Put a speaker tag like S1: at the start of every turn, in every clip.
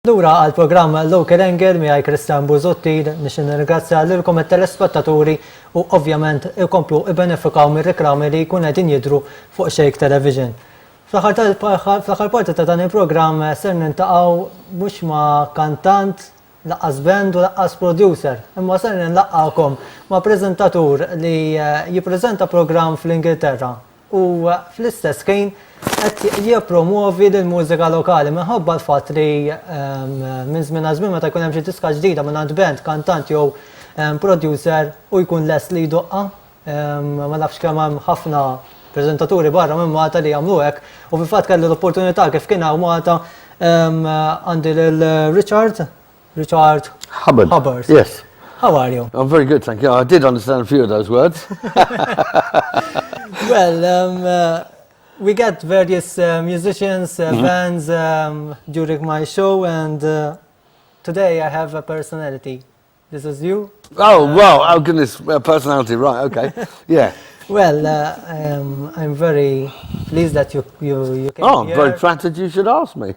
S1: Lura għal-programm Local Angle mi Christian Busuttil nix nirringrazzja lilkom it-telespettaturi u ovvjament ikomplu ibbenefikaw mir-reklami li jkun qegħdin jidhru fuq Xejk Television. Fl-aħħar parti ta' dan il-programm ser nintaqgħu mhux ma' kantant, laqqas band u laqqas producer, imma ser nilaqgħukom ma' preżentatur li jippreżenta programm fl-Ingilterra u fl-istess kien qed jippromuovi lill-mużika lokali minħabba l-fatt li minn żmien għal żmien meta jkun hemm xi diska ġdida minn band, kantant jew producer u jkun lest li jdoqqa. Ma nafx kemm hemm ħafna preżentaturi barra minn Malta li jagħmlu hekk u fil-fatt kelli l-opportunità kif kien hawn Malta għandi lil Richard
S2: Hubbard. Yes.
S1: How are you?
S2: I'm very good, thank you. I did understand a few of those words.
S1: Well, we got various musicians, bands during my show, and today I have a personality. This is you.
S2: Oh, wow. Oh, goodness. Personality, right. Okay. Yeah.
S1: Well, I'm very pleased that you came here.
S2: I'm very flattered you should ask me.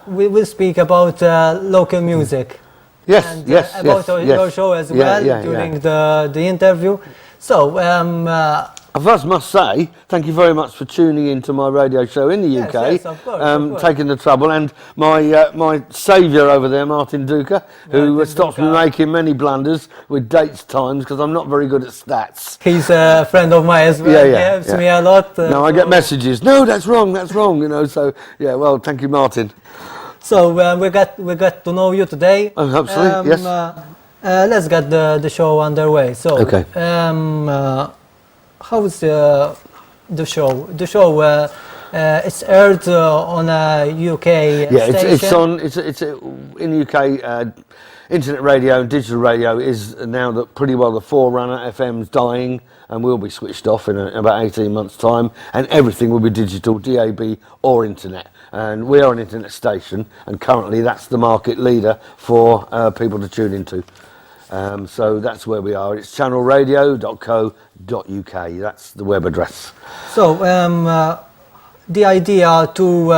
S1: We will speak about local music.
S2: Yes,
S1: and,
S2: yes,
S1: about your show as well during the interview. So,
S2: I first must say, thank you very much for tuning into my radio show in the UK,
S1: yes, of course.
S2: taking the trouble, and my saviour over there, Martin Duca, who stops me making many blunders with dates times because I'm not very good at stats.
S1: He's a friend of mine as well. He helps me a lot.
S2: No, I get messages. No, that's wrong. You know. So yeah, well, thank you, Martin.
S1: So we got to know you today.
S2: Oh, absolutely. Yes.
S1: Let's get the show underway. So,
S2: okay.
S1: How's the show? The show it's aired on a UK station.
S2: It's in the UK. Internet radio and digital radio is now pretty well the forerunner. FM's dying and will be switched off in about 18 months' time, and everything will be digital, DAB or internet. And we are an internet station, and currently that's the market leader for people to tune into. So that's where we are. It's channelradio.co.uk. That's the web address.
S1: So the idea to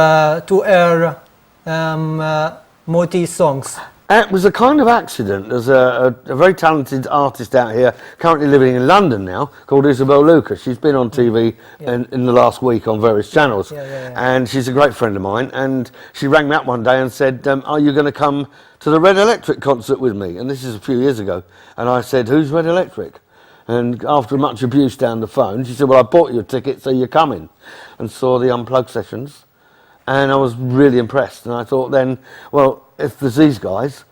S1: air Maltese songs.
S2: It was a kind of accident. There's a very talented artist out here, currently living in London now, called Isabel Lucas. She's been on TV in the last week on various channels, and she's a great friend of mine. And she rang me up one day and said, "Are you going to come to the Red Electric concert with me?" And this is a few years ago. And I said, "Who's Red Electric?" And after much abuse down the phone, she said, "Well, I bought you a ticket, so you're coming." And saw the Unplugged sessions, and I was really impressed. And I thought then, well, if there's these guys,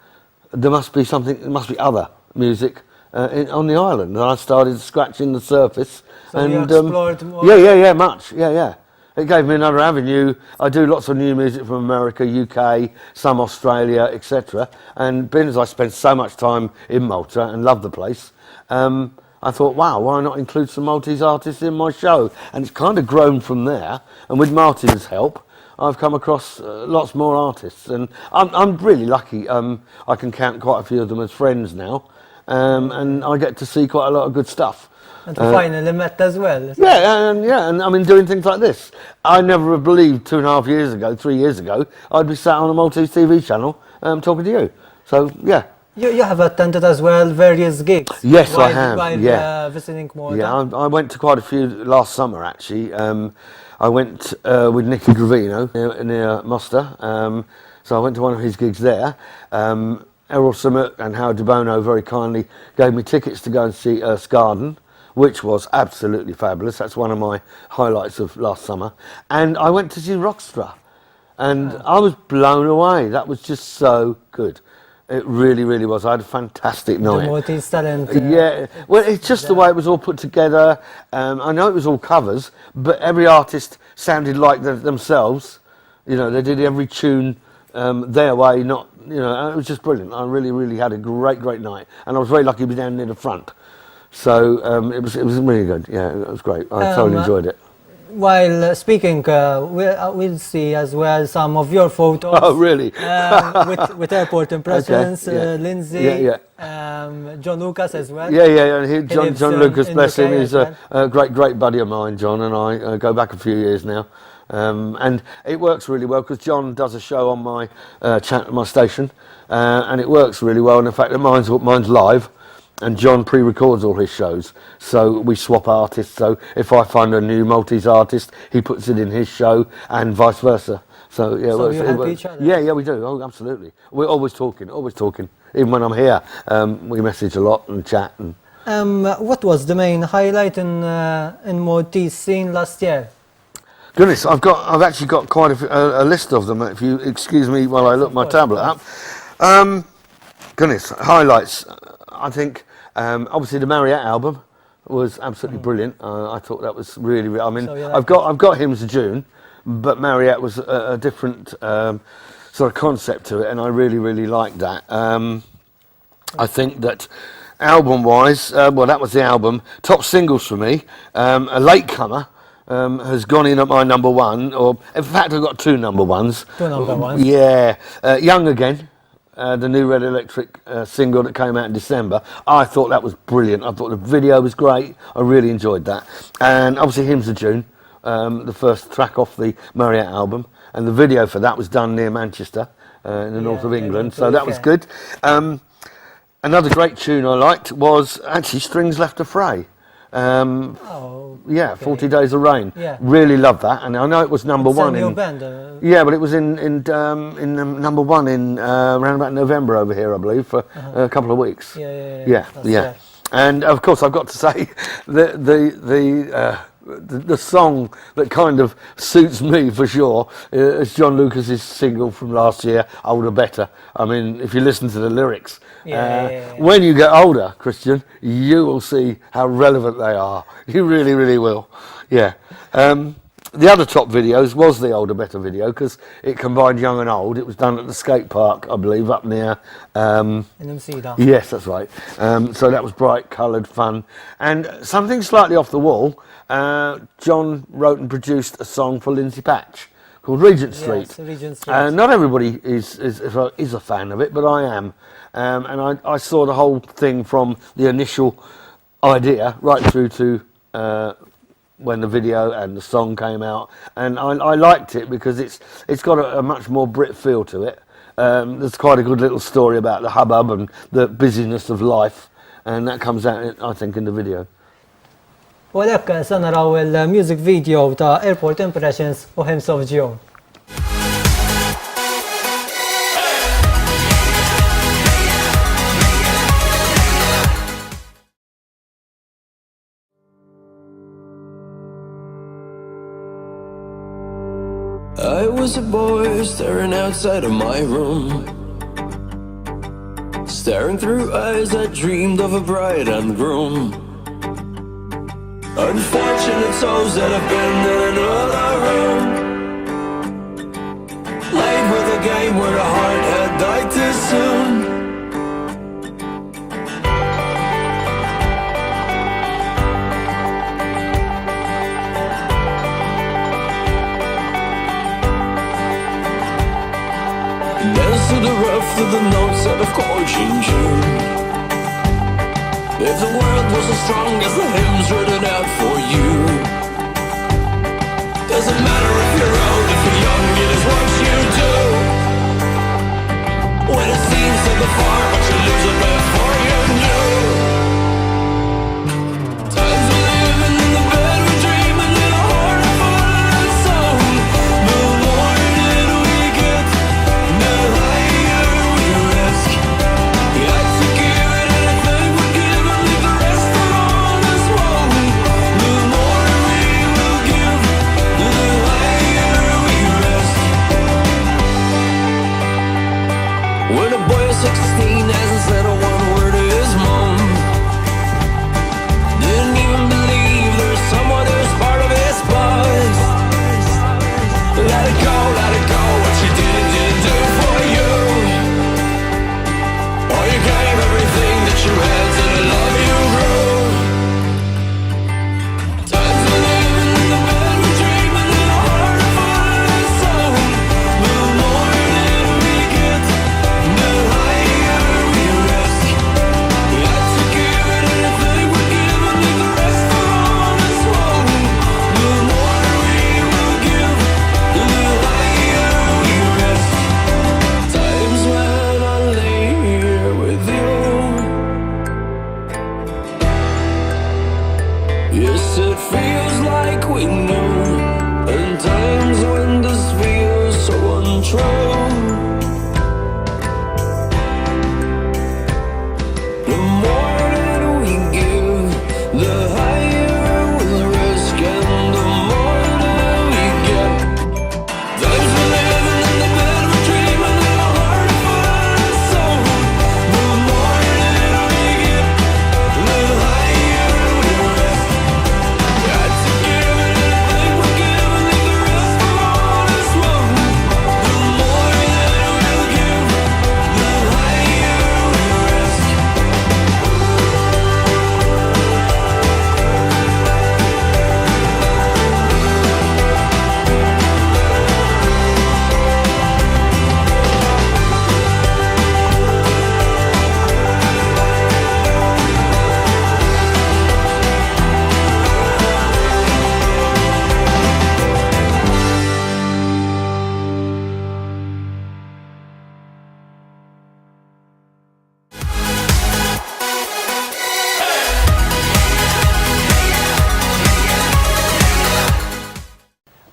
S2: there must be something. There must be other music on the island. And I started scratching the surface.
S1: So
S2: and
S1: you explored more.
S2: Much. It gave me another avenue. I do lots of new music from America, UK, some Australia, etc. And being as I spent so much time in Malta and love the place, I thought, wow, why not include some Maltese artists in my show? And it's kind of grown from there. And with Martin's help, I've come across lots more artists, and I'm really lucky. I can count quite a few of them as friends now, and I get to see quite a lot of good stuff.
S1: And finally met as well.
S2: And I mean doing things like this. I never believed 2.5 years ago, 3 years ago, I'd be sat on a Maltese TV channel talking to you. So yeah.
S1: You have attended as well various gigs.
S2: Yes, I have.
S1: While visiting Malta.
S2: Yeah, I went to quite a few last summer actually. I went with Nicky Gravino near Mosta, so I went to one of his gigs there. Errol Summit and Howard DeBono very kindly gave me tickets to go and see Garden, which was absolutely fabulous. That's one of my highlights of last summer. And I went to see Rockstra, and I was blown away. That was just so good. It really, really was. I had a fantastic night.
S1: The Maltese talent.
S2: Well, it's just the way it was all put together. I know it was all covers, but every artist sounded like themselves. You know, they did every tune their way, not, you know, it was just brilliant. I really, really had a great night. And I was very lucky to be down near the front. So it was really good. Yeah, it was great. I totally enjoyed it.
S1: while speaking, we'll see as well some of your photos.
S2: Oh, really?
S1: With airport impressions,
S2: Okay, yeah.
S1: Lindsay,
S2: Yeah,
S1: John Lucas as well.
S2: Yeah. And
S1: lives,
S2: John Lucas,
S1: in
S2: bless him,
S1: UK
S2: he's
S1: as
S2: a great buddy of mine, John, and I go back a few years now. And it works really well because John does a show on my my station, and it works really well. And in fact, mine's live, and John pre-records all his shows, so we swap artists. So if I find a new Maltese artist, he puts it in his show, and vice versa. So yeah,
S1: So you help each other?
S2: Yeah, we do. Oh, absolutely. We're always talking. Even when I'm here, we message a lot and chat. And
S1: what was the main highlight in Maltese scene last year?
S2: goodness, I've actually got quite a list of them. If you excuse me while I look my tablet up. Goodness, highlights. I think obviously the Marriott album was absolutely brilliant. I thought that was really. I mean,
S1: So
S2: I've got Hymns of June, but Marriott was a different sort of concept to it, and I really liked that. I think that album-wise, well, that was the album. Top singles for me, a latecomer. Has gone in at my number one, or in fact I've got two number ones.
S1: Two number ones?
S2: Yeah. Young Again, the new Red Electric single that came out in December. I thought that was brilliant. I thought the video was great. I really enjoyed that. And obviously Hymns of June, the first track off the Marriott album. And the video for that was done near Manchester, in the north of England. So that was good. Another great tune I liked was actually Strings Left to Fray. Yeah, 40 Days of Rain.
S1: Yeah.
S2: Really loved that, and I know it was number one
S1: a new
S2: in.
S1: band.
S2: Yeah, but it was in number one in around about November over here, I believe, for a couple of weeks.
S1: Yeah. That's
S2: And of course, I've got to say the song that kind of suits me for sure is John Lucas's single from last year, Older Better. I mean, if you listen to the lyrics, when you get older, Christian, you will see how relevant they are. You really will. Yeah. The other top videos was the Older Better video because it combined young and old. It was done at the skate park, I believe, up near.
S1: In Amsterdam.
S2: Yes, that's right. So that was bright, coloured, fun, and something slightly off the wall. John wrote and produced a song for Lindsay Patch called Regent Street.
S1: Yes, Regent Street.
S2: Not everybody is a fan of it, but I am. And I saw the whole thing from the initial idea right through to when the video and the song came out, and I liked it because it's got a much more Brit feel to it. There's quite a good little story about the hubbub and the busyness of life, and that comes out, I think, in the video.
S1: U għalhekk se naraw il-music video ta' Airport Impressions u Hymns of June.
S3: I was a boy staring outside of my room, staring through eyes that dreamed of a bride and groom. Unfortunate souls that have been in another room, played with a game where the heart had died too soon. Dance to the rough, to the notes that have called you in June. If the world was as strong as the hymns written out for you, doesn't matter if you're old, if you're young, it is what you do. When it seems so far, but you lose it before you knew. Times we're living in the bed we're dreaming, in a heart full of song. The more that we get, the higher we risk. You had to give it anything we're given, leave the rest alone as wrong. The more we will give, the higher we risk. When a boy is 16 hasn't said a one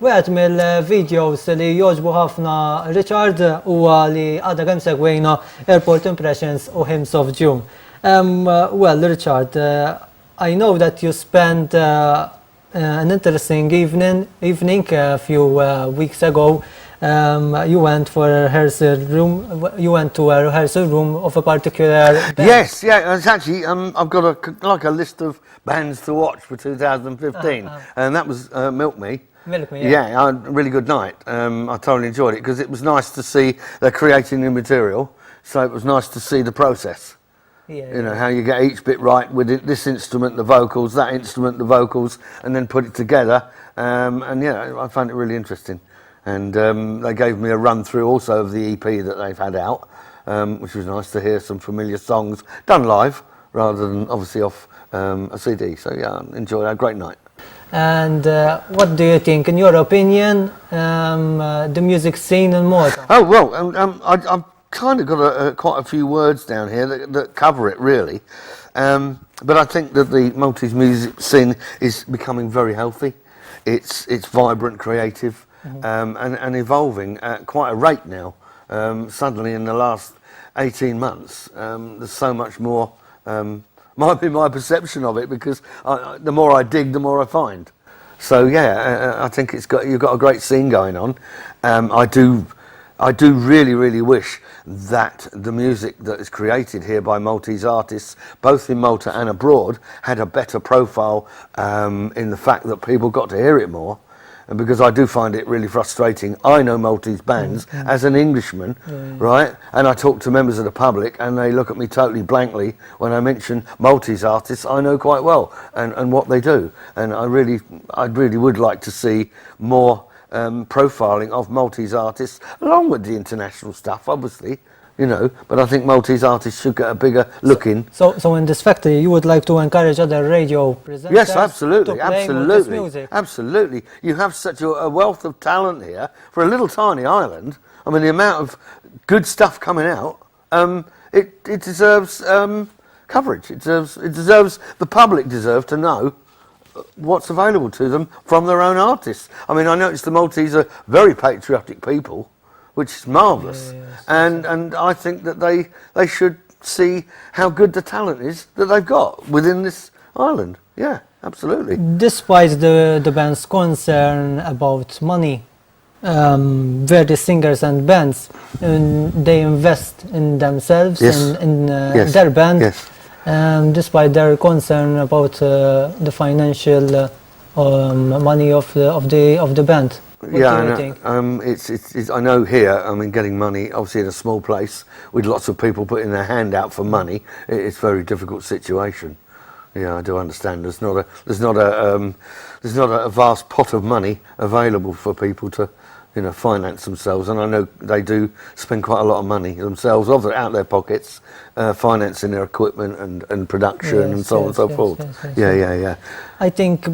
S1: Wieħed mill-videos li jogħġbu ħafna Richard huwa li għadha kemm segwejna Airport Impressions u Hymns of June. Well, Richard, I know that you spent an interesting evening a few weeks ago. You went for a rehearsal room. You went to a rehearsal room of a particular band.
S2: Yes, yeah. It's actually I've got a list of bands to watch for 2015, and that was Milk Me.
S1: Milk Me, yeah.
S2: Yeah, a really good night. I totally enjoyed it because it was nice to see they're creating new material. So it was nice to see the process.
S1: Yeah,
S2: you know, how you get each bit right with this instrument, the vocals, that instrument, the vocals, and then put it together. And yeah, I found it really interesting. And they gave me a run through also of the EP that they've had out, which was nice to hear some familiar songs done live rather than obviously off a CD. So yeah, I enjoyed it. A great night.
S1: And what do you think, in your opinion, the music scene in Malta?
S2: Oh well, I've kind of got quite a few words down here that cover it really, but I think that the Maltese music scene is becoming very healthy. It's vibrant, creative, and evolving at quite a rate now. Suddenly in the last 18 months, there's so much more. Might be my perception of it because the more I dig, the more I find. So yeah, I think you've got a great scene going on. I do really wish that the music that is created here by Maltese artists, both in Malta and abroad, had a better profile in the fact that people got to hear it more. And because I do find it really frustrating. I know Maltese bands as an Englishman, right? And I talk to members of the public and they look at me totally blankly when I mention Maltese artists I know quite well and what they do. And I really would like to see more profiling of Maltese artists, along with the international stuff, obviously, you know, but I think Maltese artists should get a bigger look in.
S1: So in this factory, you would like to encourage other radio presenters
S2: yes, absolutely,
S1: to play with this
S2: absolutely,
S1: music?
S2: absolutely. You have such a wealth of talent here for a little tiny island. I mean, the amount of good stuff coming out, it deserves coverage. It deserves the public deserve to know what's available to them from their own artists. I mean, I noticed the Maltese are very patriotic people, which is marvellous, and I think that they should see how good the talent is that they've got within this island. Yeah, absolutely.
S1: Despite the band's concern about money, various singers and bands, they invest in themselves in their band.
S2: Yes.
S1: Despite their concern about the financial money of the band. What do you think?
S2: I know here, I mean, getting money, obviously in a small place, with lots of people putting their hand out for money, it's a very difficult situation. Yeah, I do understand. There's not a vast pot of money available for people to, you know, finance themselves, and I know they do spend quite a lot of money themselves out of their pockets, financing their equipment and production and so on and so forth. Yeah.
S1: I think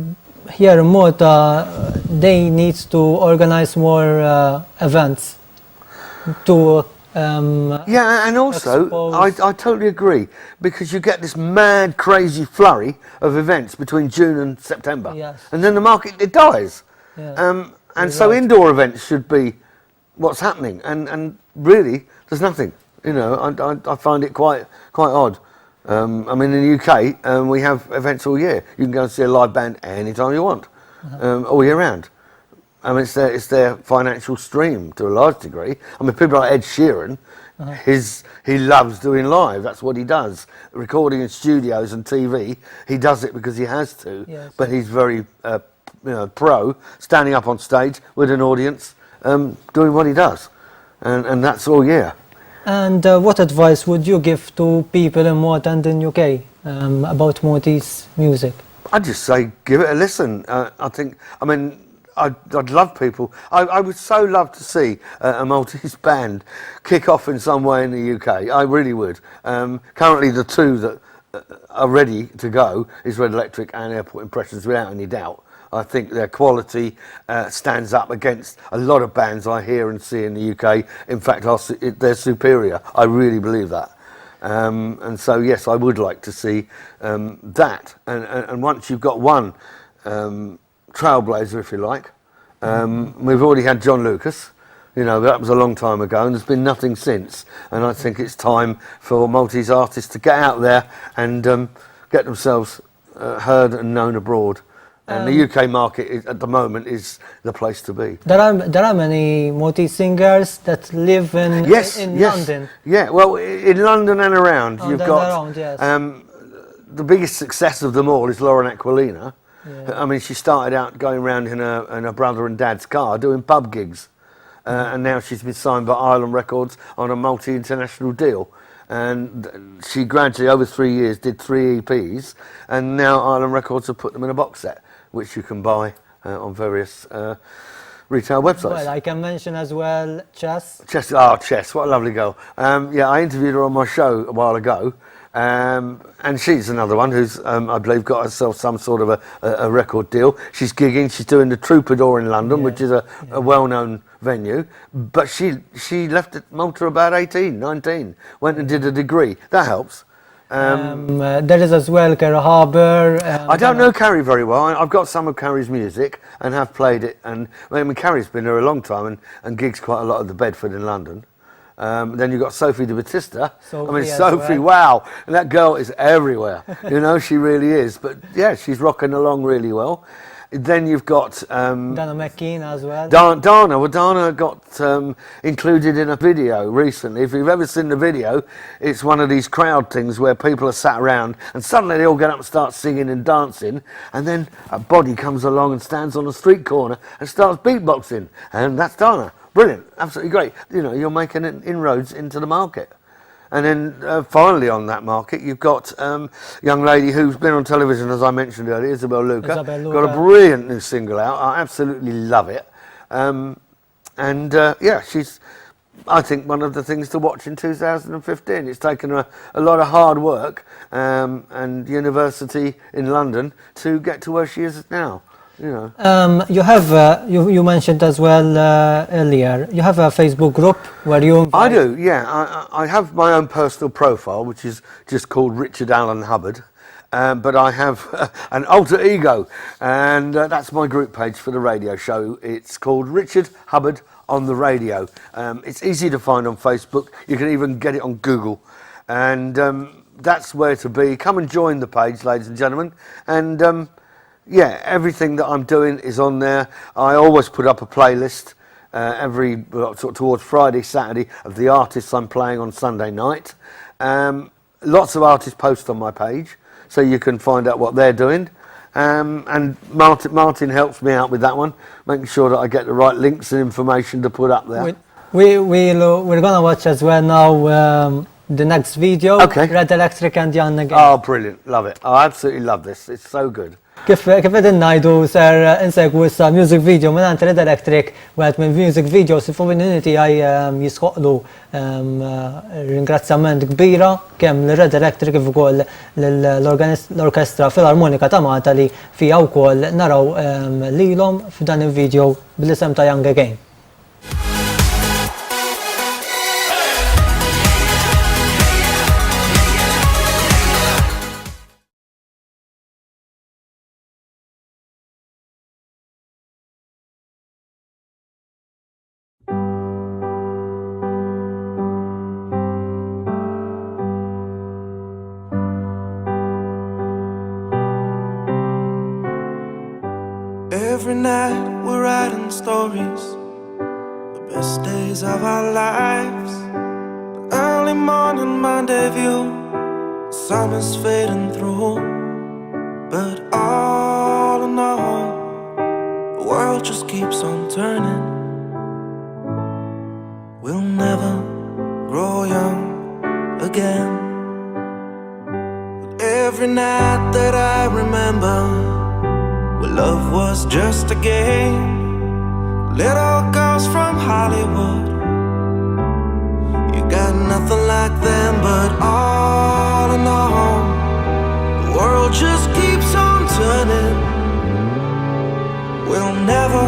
S1: here in Malta, they need to organize more events to
S2: yeah, and also I totally agree, because you get this mad, crazy flurry of events between June and September, and then the market it dies. And so indoor events should be what's happening, and really there's nothing. You know, I find it quite odd. I mean, in the UK, we have events all year. You can go and see a live band anytime you want, all year round. I mean, it's their financial stream to a large degree. I mean, people like Ed Sheeran, he loves doing live. That's what he does. Recording in studios and TV, he does it because he has to. But he's very pro, standing up on stage with an audience, doing what he does, and that's all year.
S1: And what advice would you give to people in Malta and in UK about Maltese music?
S2: I'd just say give it a listen. I'd love people. I would so love to see a Maltese band kick off in some way in the UK. I really would. Currently, the two that are ready to go is Red Electric and Airport Impressions, without any doubt. I think their quality stands up against a lot of bands I hear and see in the UK. In fact, they're superior. I really believe that. And so, yes, I would like to see that. And once you've got one trailblazer, if you like, We've already had John Lucas. You know, that was a long time ago, and there's been nothing since. And I think it's time for Maltese artists to get out there and get themselves heard and known abroad. And the UK market at the moment is the place to be.
S1: There are many Maltese singers that live in London.
S2: Yeah, well, in London and around, you've got
S1: around, yes.
S2: the biggest success of them all is Lauren Aquilina. Yeah. I mean, she started out going around in her brother and dad's car doing pub gigs, and now she's been signed by Island Records on a multi-international deal. And she gradually, over 3 years, did 3 EPs, and now Island Records have put them in a box set, which you can buy on various retail websites.
S1: Well, I can mention as well Chess.
S2: Chess, what a lovely girl. Yeah, I interviewed her on my show a while ago, and she's another one who's, I believe, got herself some sort of a record deal. She's gigging, she's doing the Troubadour in London, which is a well-known venue, but she left Malta about 18, 19, went and did a degree. That helps.
S1: There is as well Hubbard.
S2: I don't know Carrie very well. I've got some of Carrie's music and have played it. And I mean, Carrie's been here a long time and gigs quite a lot at the Bedford in London. Then you've got Sophie de Batista. Sophie, wow. And that girl is everywhere. You know, she really is. But yeah, she's rocking along really well. Then you've got
S1: Dana McKean as well.
S2: Dana got included in a video recently. If you've ever seen the video, it's one of these crowd things where people are sat around and suddenly they all get up and start singing and dancing, and then a body comes along and stands on a street corner and starts beatboxing, and that's Dana. Brilliant, absolutely great. You know, you're making inroads into the market. And then finally on that market, you've got a young lady who's been on television, as I mentioned earlier, Isabel Luca. Got a brilliant new single out. I absolutely love it. Yeah, she's, I think, one of the things to watch in 2015. It's taken a lot of hard work and university in London to get to where she is now. You know.
S1: You have you mentioned as well earlier. You have a Facebook group where you.
S2: I do, yeah. I have my own personal profile, which is just called Richard Allen Hubbard, but I have an alter ego, and that's my group page for the radio show. It's called Richard Hubbard on the Radio. It's easy to find on Facebook. You can even get it on Google, and that's where to be. Come and join the page, ladies and gentlemen, and. Yeah, everything that I'm doing is on there. I always put up a playlist towards Friday, Saturday of the artists I'm playing on Sunday night. Lots of artists post on my page, so you can find out what they're doing. And Martin helps me out with that one, making sure that I get the right links and information to put up there.
S1: We're gonna watch as well now the next video.
S2: Okay.
S1: Red Electric and Jan again.
S2: Oh, brilliant! Love it. I absolutely love this. It's so good.
S1: Kif qegħdin ngħidu ser insegwu issa music video mingħand Red Electric wieħed minn music videos il-community tiegħi jisħoqlu ringrazzjament kbira kemm lir-Red Electric kif ukoll l-Orkestra Filarmonika ta' Malta li fiha wkoll naraw lilhom f'dan il-video bl-isem ta' Young Again.
S3: Every night we're writing stories, the best days of our lives. The early morning Monday view, summer's fading through. But all in all, the world just keeps on turning. We'll never grow young again. But every night that I remember, well, love was just a game. Little girls from Hollywood, you got nothing like them. But all in all, the world just keeps on turning. We'll never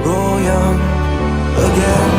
S3: grow young again.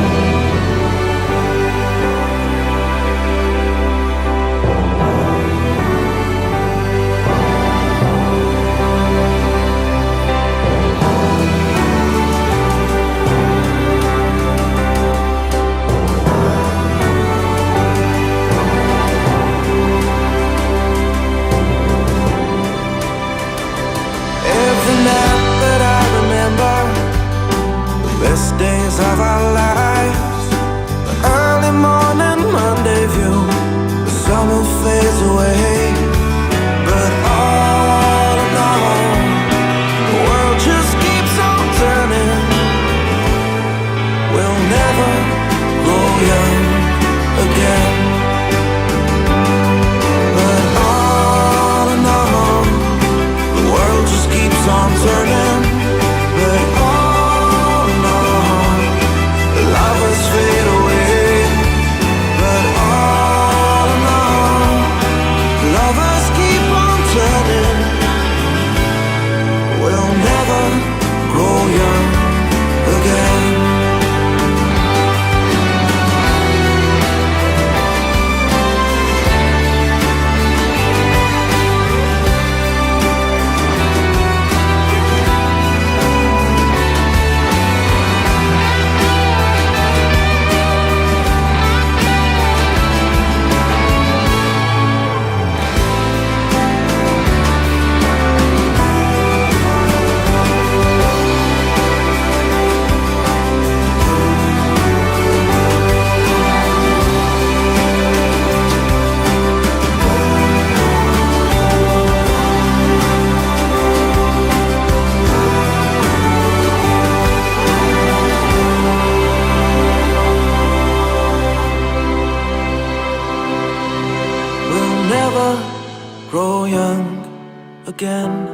S3: again.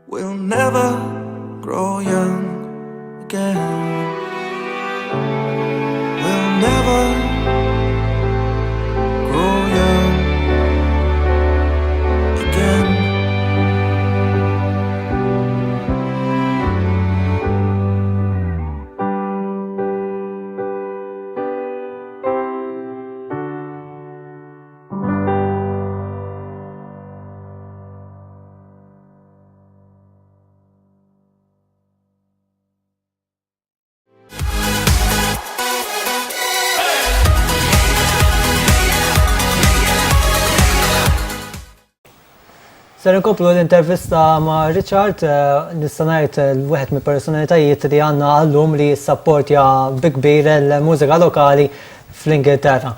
S3: We'll never grow young again. We'll never grow young again.
S1: Ser inkomplu l-intervista ma' Richard, nista' ngħid l-wieħed mill-personalitajiet li għandna għallum li jissapportja bi kbir il-mużika lokali fl-Ingilterra.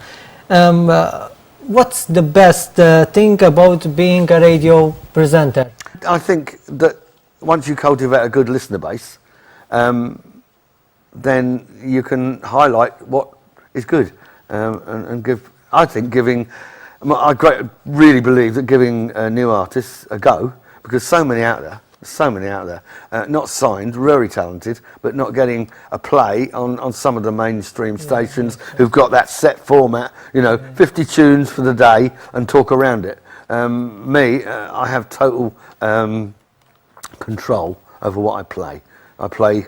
S1: What's the best thing about being a radio presenter?
S2: I think that once you cultivate a good listener base, then you can highlight what is good and give. I think giving. I really believe that giving new artists a go, because so many out there, not signed, very talented, but not getting a play on some of the mainstream stations who've got that set format, 50 tunes for the day and talk around it. I have total control over what I play. I play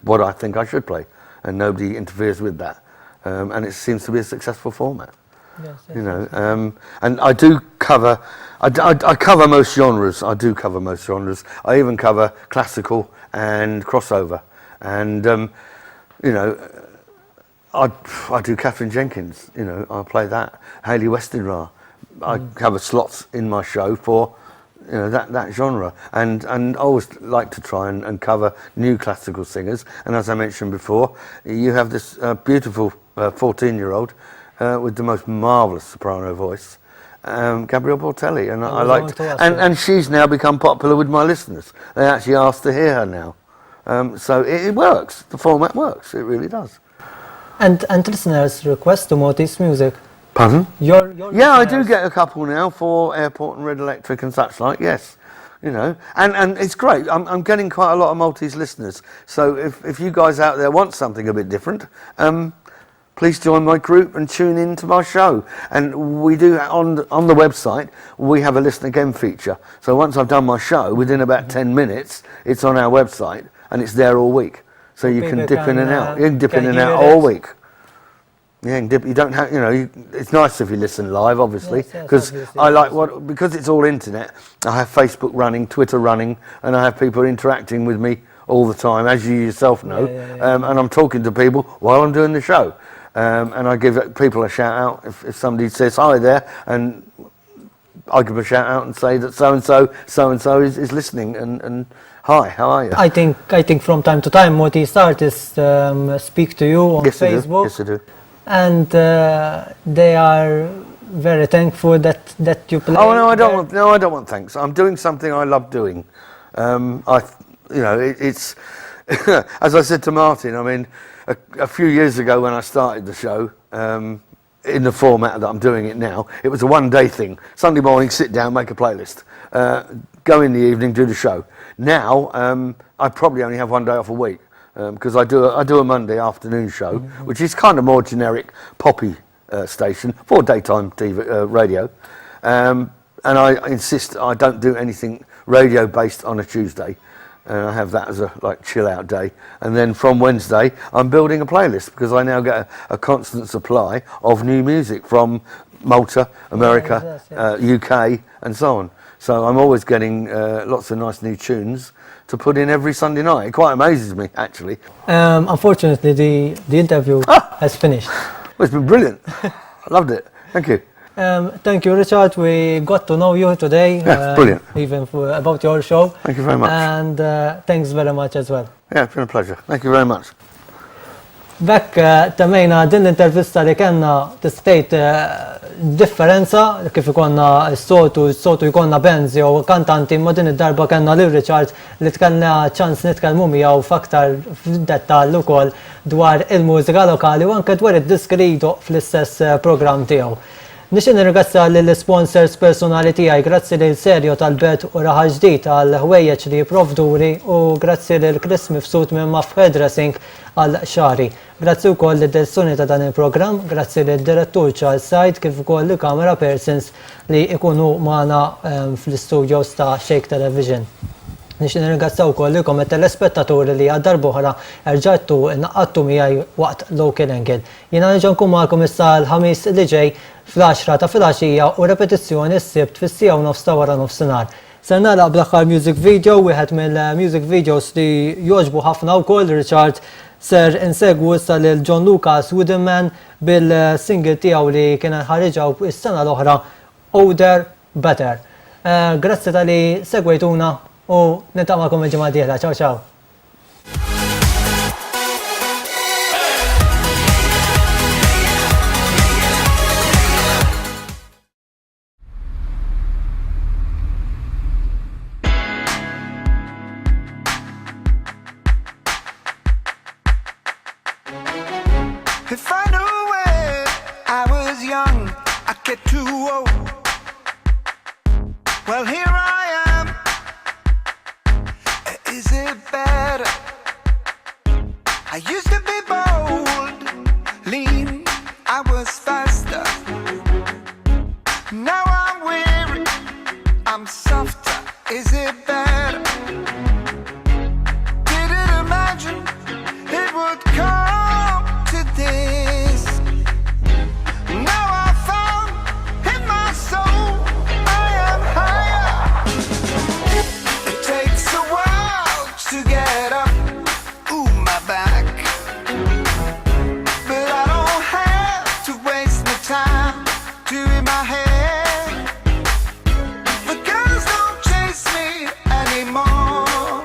S2: what I think I should play, and nobody interferes with that. And it seems to be a successful format.
S1: Yes,
S2: And I do cover, I cover most genres. I even cover classical and crossover. And, I do Catherine Jenkins, I play that. Hayley Westenra. I cover slots in my show for, that genre. And I always like to try and cover new classical singers. And as I mentioned before, you have this beautiful 14-year-old with the most marvellous soprano voice, Gabrielle Portelli, and I liked, and she's now become popular with my listeners. They actually ask to hear her now, so it works. The format works. It really does.
S1: And listeners request to Morty's music.
S2: Pardon?
S1: Your
S2: Yeah, I do get a couple now for Airport and Red Electric and such like. Yes, and it's great. I'm getting quite a lot of Maltese listeners. So if you guys out there want something a bit different, please join my group and tune in to my show. And we do, on the website, we have a Listen Again feature. So once I've done my show, within about 10 minutes, it's on our website and it's there all week. So you can dip in and out. You can dip in and out all week. Yeah, you don't have, it's nice if you listen live, obviously, because because it's all internet. I have Facebook running, Twitter running, and I have people interacting with me all the time, as you yourself know. And I'm talking to people while I'm doing the show. And I give people a shout out if somebody says hi there, and I give a shout out and say that so-and-so is listening, and hi, how are you?
S1: I think from time to time Maltese artists speak to you on Facebook.
S2: Yes, I do.
S1: And they are very thankful that you play.
S2: Oh no, I don't want thanks. I'm doing something I love doing. It's as I said to Martin. I mean, a few years ago when I started the show, in the format that I'm doing it now, it was a one-day thing. Sunday morning, sit down, make a playlist. Go in the evening, do the show. Now, I probably only have one day off a week. Because I do a Monday afternoon show, which is kind of more generic poppy station for daytime TV radio, and I insist I don't do anything radio based on a Tuesday, and I have that as a chill out day. And then from Wednesday I'm building a playlist because I now get a constant supply of new music from Malta, America, UK, and so on. So I'm always getting lots of nice new tunes to put in every Sunday night. It quite amazes me, actually.
S1: Unfortunately, the interview has finished.
S2: Well, it's been brilliant. I loved it. Thank you.
S1: Thank you, Richard. We got to know you today.
S2: Yeah, brilliant.
S1: Even about your show.
S2: Thank you very much.
S1: And thanks very much as well.
S2: Yeah, it's been a pleasure. Thank you very much.
S1: Bekk temmejna din l-intervista li kellna tistejt differenza kif ikonna s-sotu jkollna bands jew kantanti, ma din id-darba kellna lil Richard li tkellna ċans nitkellmu miegħu f'aktar f'dettall ukoll dwar il-mużika lokali u anke dwar id-disk li jdoq fl-istess programm tiegħu. Nixin nirgazza l-sponsors personali tiegħi grazzi lil Serjo tal-Bet u raħa ġdid għal ħwejjeġ li jipprovduri u grazzi lil Chris Mifsud minn Maf Hairdressing għal xari. Grazzi wkoll lid-direzzjoni ta' dan il-programm, grazzi lid-direttur Charles Said kif ukoll il-camera persons li ikunu magħna fl-istudios ta' Xejk Television. Nix nirgazzaw koll likom telespettaturi li għaddar boħra erġattu naqqattu miħaj waqt Local Angle. Jena nġankum maħkom issa l-ħamis li ġej fl-10 ta' fil-10 u repetizzjoni s-sibt fil-sija u nofsta wara nofsinar. Serna la bl-axar music video, wieħed mill-music videos li joġbu ħafna u koll Richard ser insegwu issa lil John Lucas Woodenman bil-single tiegħu li kien ħariġaw is-sena l-oħra Older Better. Grazzi tal-li segwejtuna u nitamakom il-ġimgħa dieħla. Ciao ciao.
S3: If I knew when I was young, I'd get too old. Well, here I am. Is it better? I used to be bold, lean, I was faster. Now I'm weary, I'm softer. Is it better? Didn't imagine it would come to this. Now I found in my soul I am higher. It takes a while to get up, ooh, my back. But I don't have to waste my time doing my hair. The girls don't chase me anymore.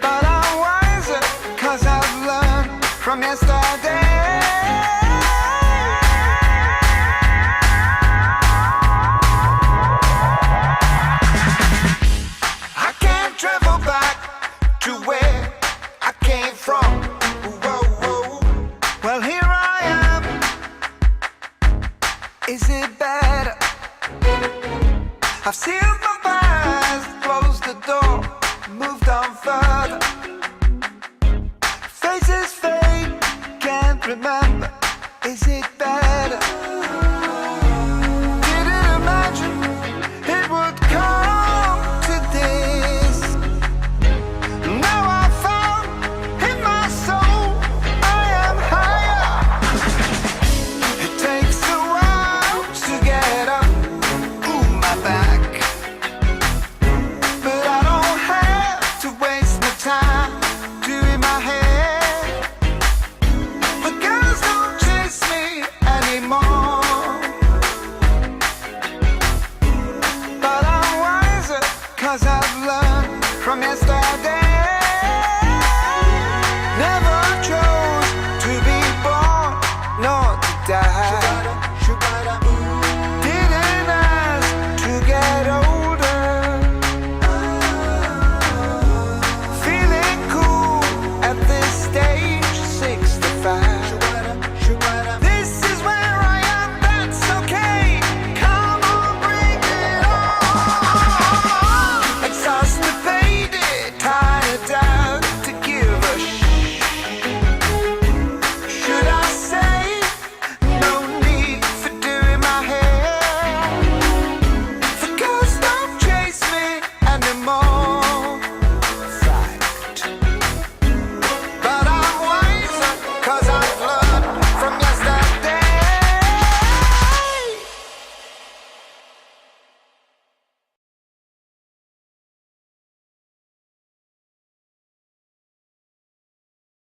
S3: But I'm wiser, 'cause I've learned from yesterday.